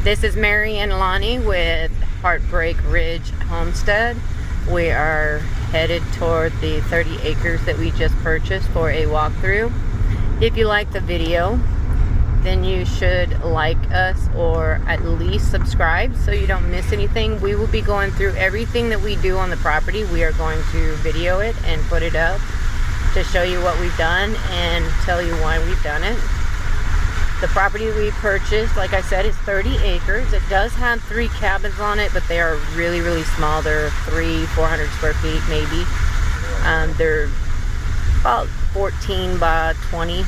This is Mary and Lonnie with Heartbreak Ridge Homestead. We are headed toward the 30 acres that we just purchased for a walkthrough. If you like the video, then you should like us or at least subscribe so you don't miss anything. We will be going through everything that we do on the property. We are going to video it and put it up to show you what we've done and tell you why we've done it. The property we purchased, like I said, is 30 acres. It does have 3 cabins on it, but they are really, really small. They're 400 square feet maybe. They're about 14 by 20,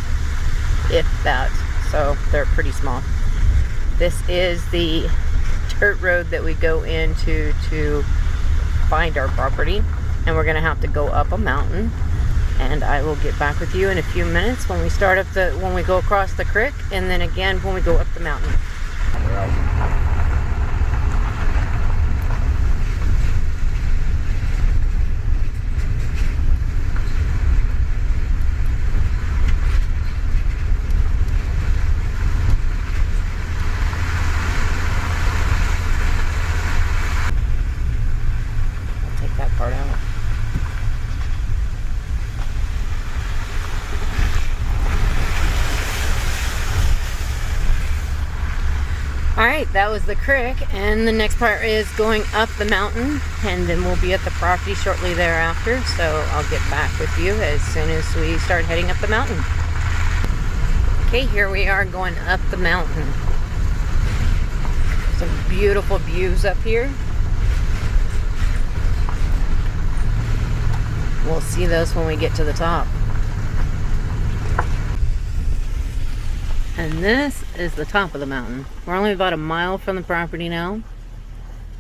if that. So they're pretty small. This is the dirt road that we go into to find our property, and we're gonna have to go up a mountain. And I will get back with you in a few minutes when we start up when we go across the creek, and then again when we go up the mountain. I'll take that part out. Alright, that was the creek, and the next part is going up the mountain, and then we'll be at the property shortly thereafter, so I'll get back with you as soon as we start heading up the mountain. Okay, here we are going up the mountain. Some beautiful views up here. We'll see those when we get to the top. And this is the top of the mountain. We're only about a mile from the property now.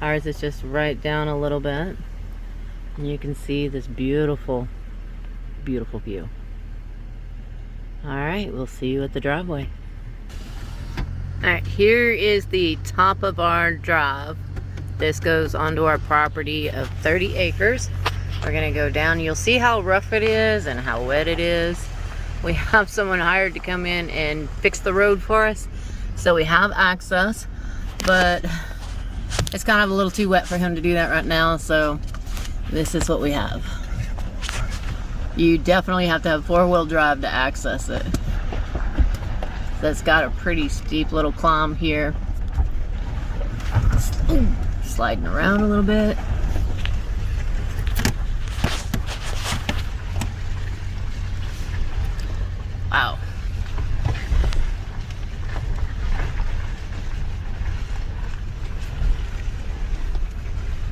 Ours is just right down a little bit. And you can see this beautiful, beautiful view. Alright, we'll see you at the driveway. Alright, here is the top of our drive. This goes onto our property of 30 acres. We're gonna go down. You'll see how rough it is and how wet it is. We have someone hired to come in and fix the road for us, so we have access, but it's kind of a little too wet for him to do that right now, so this is what we have. You definitely have to have 4-wheel drive to access it. So it's got a pretty steep little climb here. Ooh, sliding around a little bit. Wow.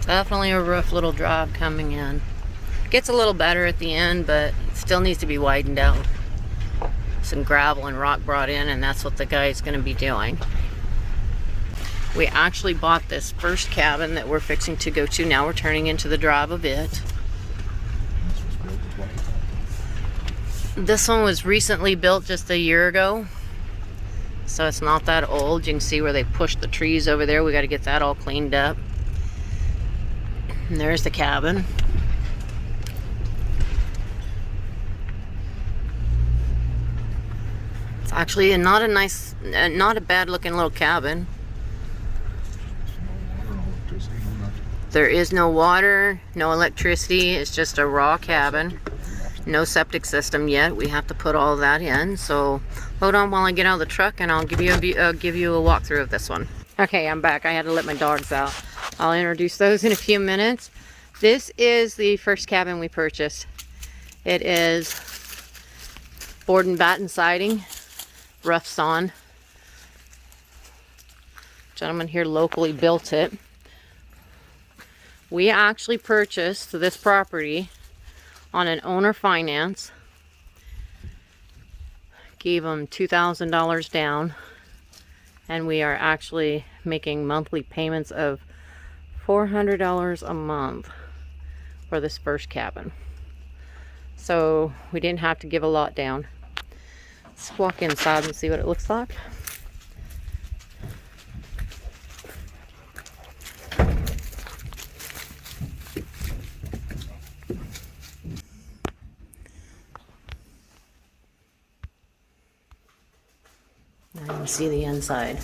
Definitely a rough little drive coming in. Gets a little better at the end, but it still needs to be widened out. Some gravel and rock brought in, and that's what the guy's going to be doing. We actually bought this first cabin that we're fixing to go to. Now we're turning into the drive of it. This one was recently built just a year ago, so it's not that old. You can see where they pushed the trees over there. We got to get that all cleaned up. And there's the cabin. It's actually not a bad looking little cabin. There is no water, no electricity. It's just a raw cabin. No septic system yet. We have to put all that in. So hold on while I get out of the truck, and I'll give you a walkthrough of this one. Okay, I'm back. I had to let my dogs out. I'll introduce those in a few minutes. This is the first cabin we purchased. It is board and batten siding, rough sawn. Gentleman here locally built it. We actually purchased this property on an owner finance. Gave them $2,000 down, and we are actually making monthly payments of $400 a month for this first cabin. So we didn't have to give a lot down. Let's walk inside and see what it looks like. Now you can see the inside.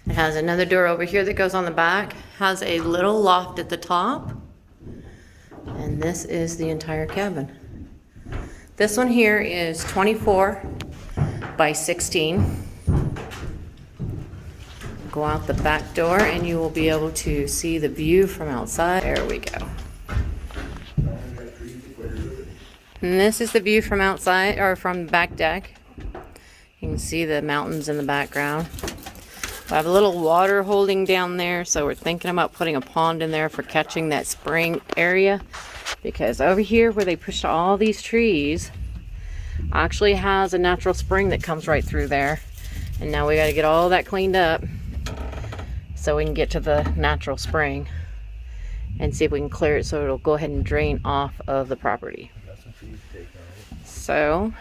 It has another door over here that goes on the back, has a little loft at the top, and this is the entire cabin. This one here is 24 by 16. Go out the back door and you will be able to see the view from outside. There we go. And this is the view from outside, or from the back deck. You can see the mountains in the background. We have a little water holding down there, so we're thinking about putting a pond in there for catching that spring area. Because over here where they pushed all these trees actually has a natural spring that comes right through there. And now we got to get all that cleaned up so we can get to the natural spring and see if we can clear it so it'll go ahead and drain off of the property. So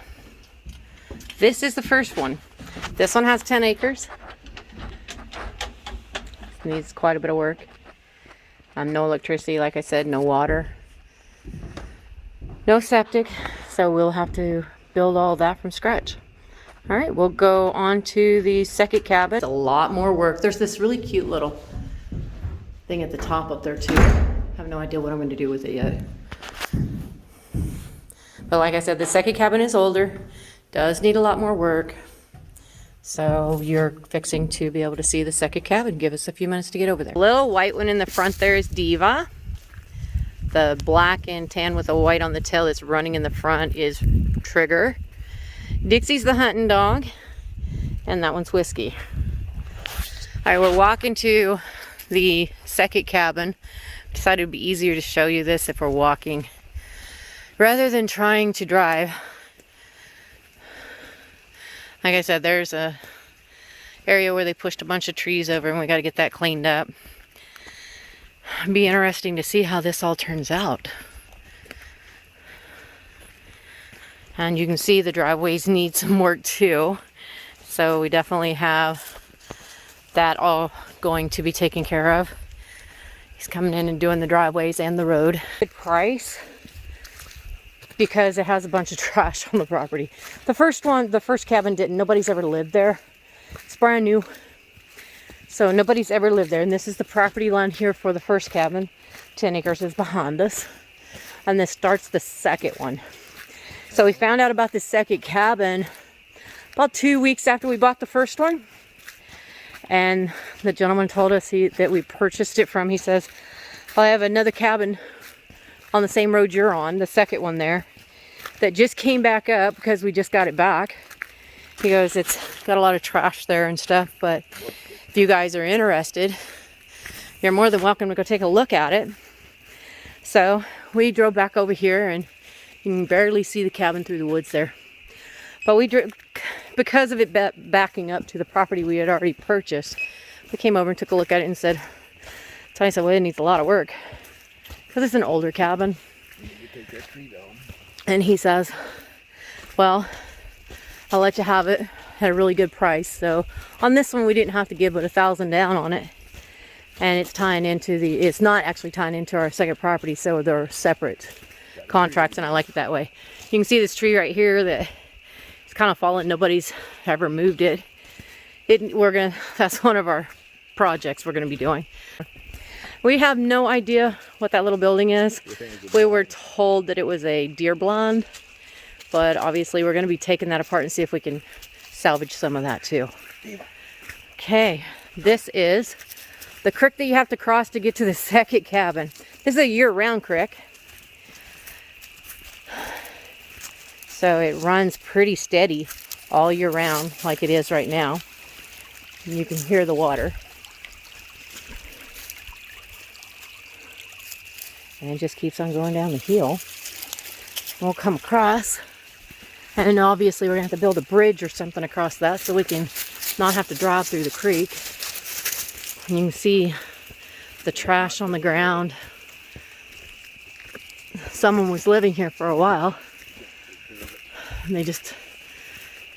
this is the first one. This one has 10 acres. Needs quite a bit of work. No electricity, like I said, no water, no septic, so we'll have to build all that from scratch. All right, we'll go on to the second cabin. It's a lot more work. There's this really cute little thing at the top up there too. I have no idea what I'm going to do with it yet. But like I said, the second cabin is older, does need a lot more work. So you're fixing to be able to see the second cabin. Give us a few minutes to get over there. The little white one in the front there is Diva. The black and tan with the white on the tail that's running in the front is Trigger. Dixie's the hunting dog, and that one's Whiskey. All right, we're walking to the second cabin. Decided it'd be easier to show you this if we're walking rather than trying to drive. Like I said, there's a area where they pushed a bunch of trees over and we got to get that cleaned up. It'd be interesting to see how this all turns out. And you can see the driveways need some work too. So we definitely have that all going to be taken care of. He's coming in and doing the driveways and the road. Good price, because it has a bunch of trash on the property. The first cabin didn't. Nobody's ever lived there. It's brand new. So nobody's ever lived there. And this is the property line here for the first cabin. 10 acres is behind us. And this starts the second one. So we found out about the second cabin about 2 weeks after we bought the first one. And the gentleman told us that we purchased it from, he says, well, I have another cabin on the same road you're on, the second one there, that just came back up because we just got it back. He goes, it's got a lot of trash there and stuff, but if you guys are interested, you're more than welcome to go take a look at it. So we drove back over here, and you can barely see the cabin through the woods there. But we drove, because of it backing up to the property we had already purchased, we came over and took a look at it and said, Tony said, well, it needs a lot of work. Because it's an older cabin. And he says, well, I'll let you have it at a really good price. So on this one, we didn't have to give but $1,000 down on it. And it's tying into it's not actually tying into our second property, so they're separate contracts, and I like it that way. You can see this tree right here that it's kind of fallen. Nobody's ever moved it. That's one of our projects we're gonna be doing. We have no idea what that little building is. We were told that it was a deer blind, but obviously we're going to be taking that apart and see if we can salvage some of that too. Okay, this is the creek that you have to cross to get to the second cabin. This is a year-round creek. So it runs pretty steady all year round like it is right now. And you can hear the water. And it just keeps on going down the hill. We'll come across. And obviously we're going to have to build a bridge or something across that so we can not have to drive through the creek. And you can see the trash on the ground. Someone was living here for a while. And they just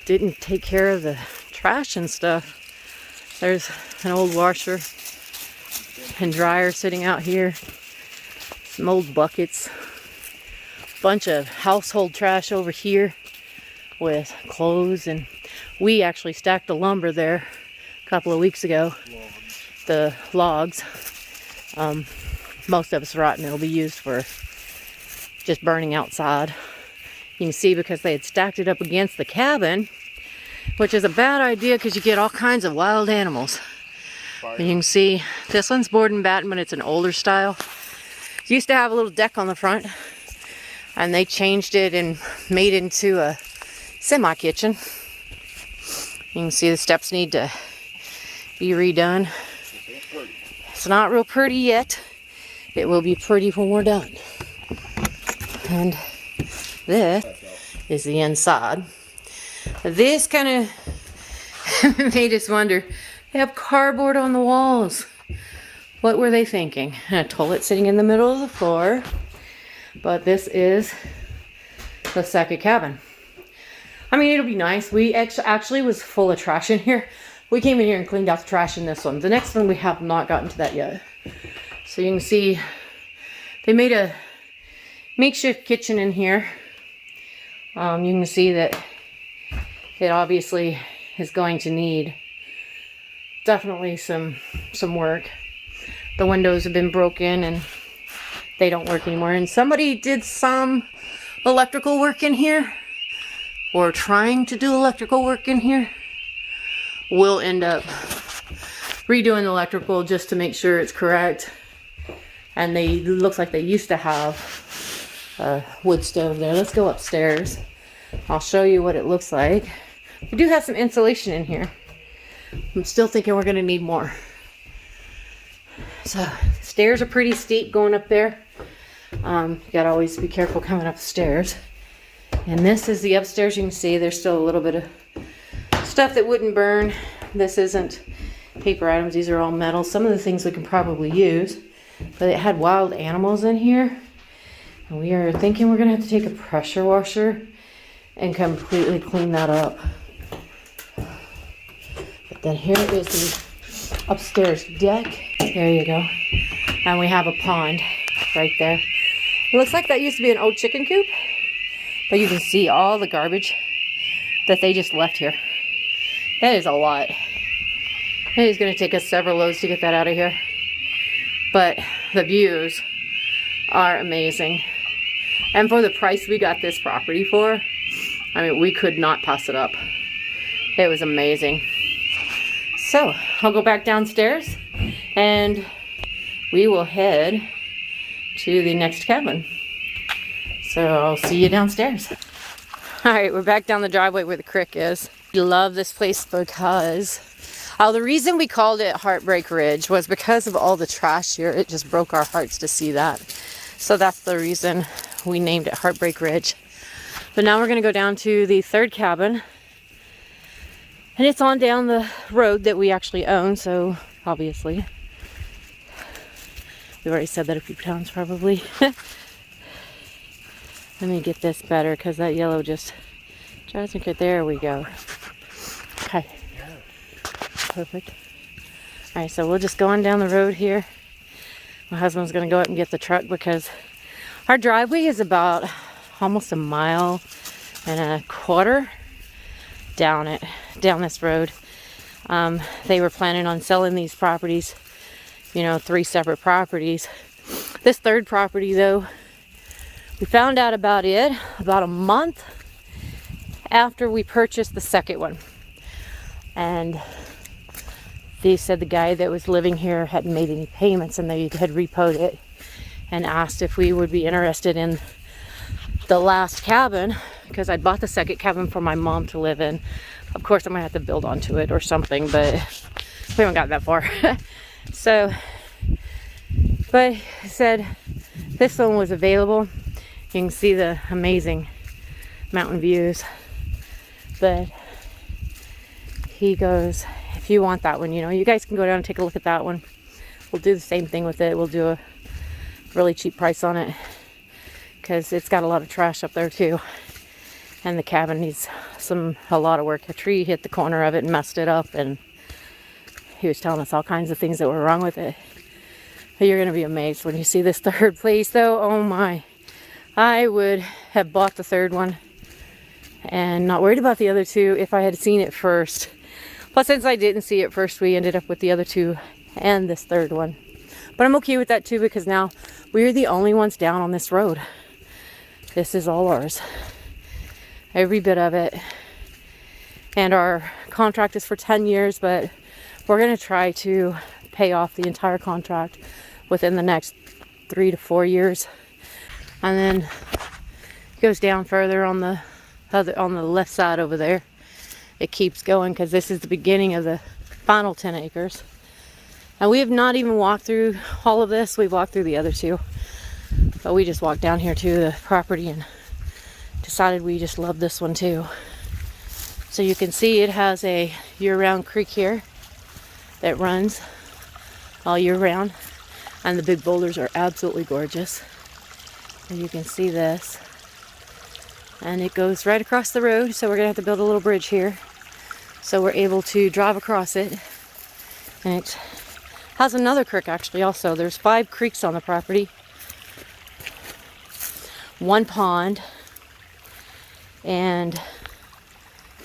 didn't take care of the trash and stuff. There's an old washer and dryer sitting out here. Some old buckets, bunch of household trash over here with clothes, and we actually stacked the lumber there couple of weeks ago. The logs, most of it's rotten. It'll be used for just burning outside. You can see because they had stacked it up against the cabin, which is a bad idea because you get all kinds of wild animals. And you can see this one's board and batten, but it's an older style. It used to have a little deck on the front, and they changed it and made it into a semi-kitchen. You can see the steps need to be redone. It's not real pretty yet. It will be pretty when we're done. And this is the inside. This kind of made us wonder. They have cardboard on the walls. What were they thinking? And a toilet sitting in the middle of the floor. But this is the second cabin. I mean, it'll be nice. We actually was full of trash in here. We came in here and cleaned out the trash in this one. The next one we have not gotten to that yet. So you can see they made a makeshift kitchen in here. You can see that it obviously is going to need definitely some work. The windows have been broken and they don't work anymore. And somebody did some electrical work in here, or trying to do electrical work in here. We'll end up redoing the electrical just to make sure it's correct. And it looks like they used to have a wood stove there. Let's go upstairs. I'll show you what it looks like. We do have some insulation in here. I'm still thinking we're gonna need more. So stairs are pretty steep going up there. You gotta always be careful coming up the stairs. And this is the upstairs. You can see there's still a little bit of stuff that wouldn't burn. This isn't paper items. These are all metal. Some of the things we can probably use. But it had wild animals in here. And we are thinking we're gonna have to take a pressure washer and completely clean that up. But then here is the upstairs deck. There you go. And we have a pond right there. It looks like that used to be an old chicken coop. But you can see all the garbage that they just left here. That is a lot. It is going to take us several loads to get that out of here. But the views are amazing. And for the price we got this property for, I mean, we could not pass it up. It was amazing. So, I'll go back downstairs and we will head to the next cabin. So, I'll see you downstairs. Alright, we're back down the driveway where the creek is. We love this place because the reason we called it Heartbreak Ridge was because of all the trash here. It just broke our hearts to see that. So that's the reason we named it Heartbreak Ridge. But now we're going to go down to the third cabin. And it's on down the road that we actually own, so obviously. We've already said that a few times probably. Let me get this better because that yellow just drives me crazy. There we go. Okay. Perfect. Alright, so we'll just go on down the road here. My husband's going to go up and get the truck because our driveway is about almost a mile and a quarter down this road. They were planning on selling these properties, you know, 3 separate properties. This third property though, we found out about it about a month after we purchased the second one. And they said the guy that was living here hadn't made any payments and they had repoed it and asked if we would be interested in the last cabin because I bought the second cabin for my mom to live in. Of course, I'm gonna have to build onto it or something, but we haven't got that far. So, but he said this one was available. You can see the amazing mountain views. But he goes, if you want that one, you know, you guys can go down and take a look at that one. We'll do the same thing with it. We'll do a really cheap price on it because it's got a lot of trash up there too. And the cabin needs a lot of work. A tree hit the corner of it and messed it up, and he was telling us all kinds of things that were wrong with it. But you're going to be amazed when you see this third place though. Oh my. I would have bought the third one and not worried about the other two if I had seen it first. Plus, since I didn't see it first, we ended up with the other two and this third one. But I'm okay with that too, because now we're the only ones down on this road. This is all ours. Every bit of it. And our contract is for 10 years, but we're going to try to pay off the entire contract within the next 3 to 4 years. And then it goes down further on the left side over there. It keeps going because this is the beginning of the final 10 acres. And we have not even walked through all of this. We've walked through the other two. But we just walked down here to the property and decided we just love this one too. So you can see it has a year-round creek here that runs all year round. And the big boulders are absolutely gorgeous. And you can see this. And it goes right across the road, so we're going to have to build a little bridge here. So we're able to drive across it. And it has another creek actually also. There's 5 creeks on the property. 1 pond. And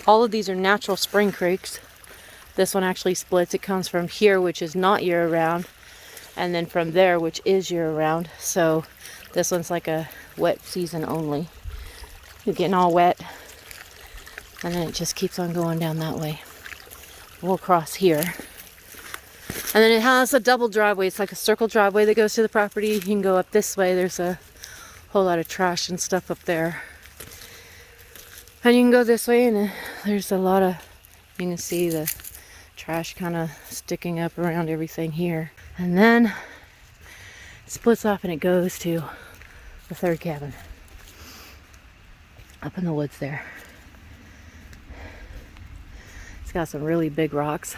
all of these are natural spring creeks. This one actually splits. It comes from here, which is not year-round, and then from there, which is year-round. So this one's like a wet season only. You're getting all wet, and then it just keeps on going down that way. We'll cross here. And then it has a double driveway. It's like a circle driveway that goes to the property. You can go up this way. There's a whole lot of trash and stuff up there. And you can go this way, and there's a lot of, you can see the trash kind of sticking up around everything here. And then it splits off and it goes to the third cabin. Up in the woods there. It's got some really big rocks.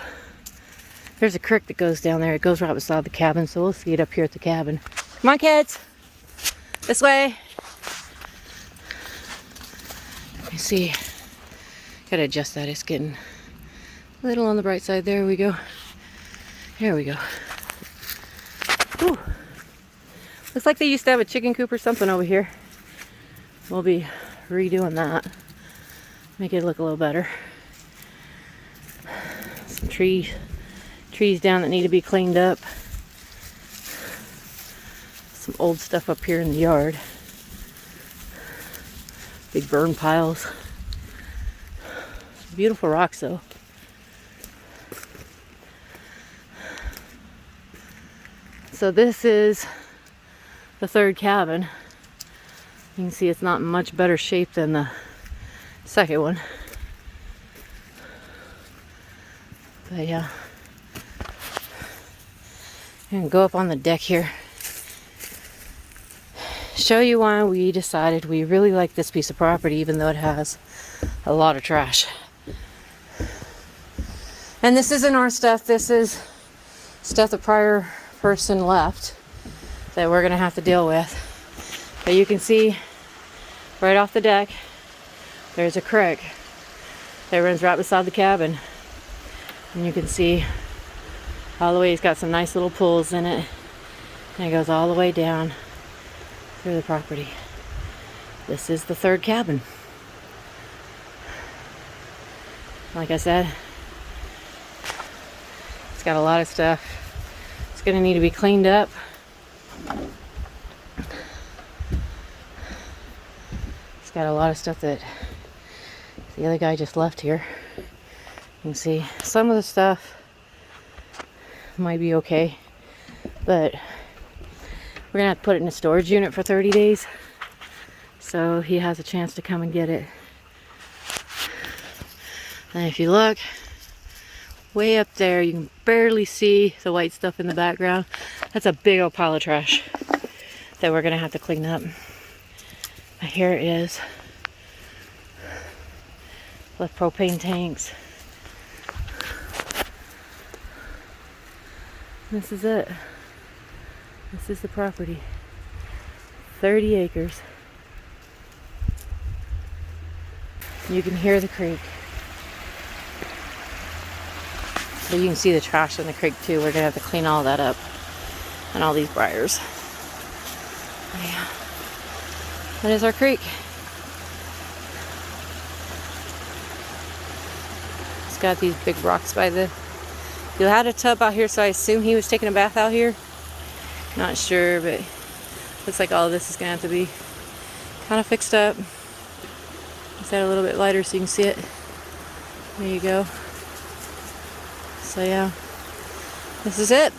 There's a creek that goes down there. It goes right beside the cabin, so we'll see it up here at the cabin. Come on, kids. This way. Let me see. Gotta adjust that. It's getting a little on the bright side. There we go. There we go. Whew. Looks like they used to have a chicken coop or something over here. We'll be redoing that. Make it look a little better. Some trees down that need to be cleaned up. Some old stuff up here in the yard. Big burn piles. Beautiful rocks though. So this is the third cabin. You can see it's not in much better shape than the second one. But yeah. I'm gonna go up on the deck here. Show you why we decided we really like this piece of property, even though it has a lot of trash. And this isn't our stuff. This is stuff the prior person left that we're gonna have to deal with. But you can see right off the deck, there's a creek that runs right beside the cabin. And you can see all the way, it's got some nice little pools in it. And it goes all the way down through the property. This is the third cabin. Like I said, it's got a lot of stuff. It's gonna need to be cleaned up. It's got a lot of stuff that the other guy just left here. You can see some of the stuff might be okay, but we're gonna have to put it in a storage unit for 30 days. So he has a chance to come and get it. And if you look way up there, you can barely see the white stuff in the background. That's a big old pile of trash that we're gonna have to clean up. But here it is. With propane tanks. This is it. This is the property. 30 acres. You can hear the creek. But you can see the trash in the creek too. We're gonna have to clean all that up. And all these briars. Yeah. That is our creek. It's got these big rocks by the... You had a tub out here, so I assume he was taking a bath out here. Not sure, but looks like all of this is going to have to be kind of fixed up. Is that a little bit lighter so you can see it? There you go. So yeah, this is it.